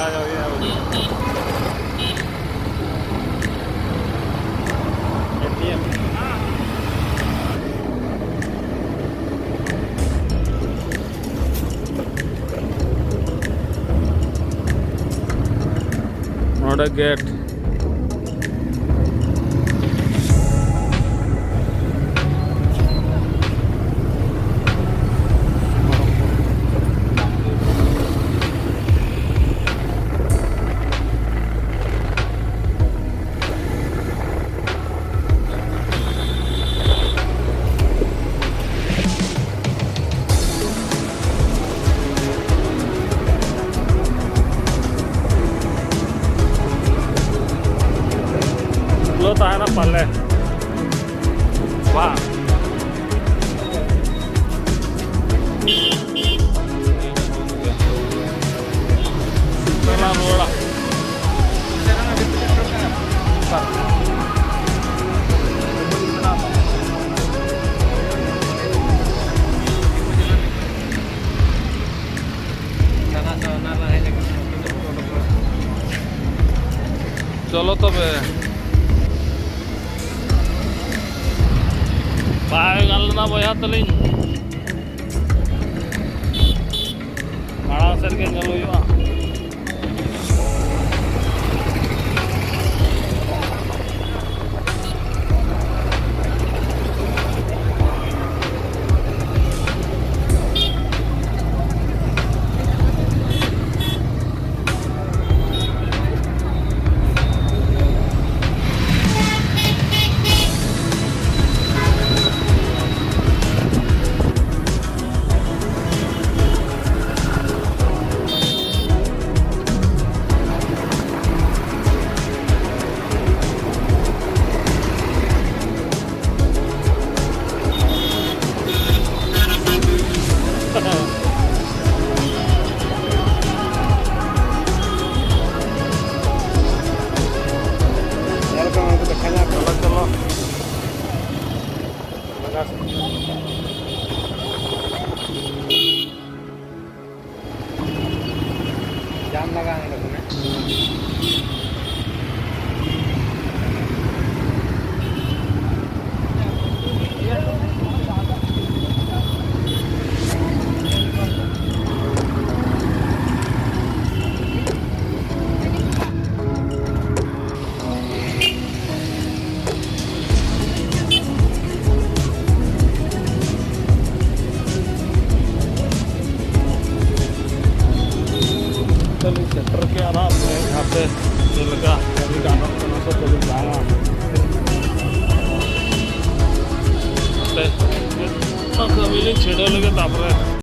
lagado ya. ATM. Not a gate. Lo tayo na pala. Wow. Tara roda. चलो तबे bye गालना बया तलिन माड़ा sir के चलो युवा जाम लगा है लोगों ने सेंटर के आराम से यहाँ पे लगा अभी गाना तो चलो जाना कभी छेड़े लगे तापर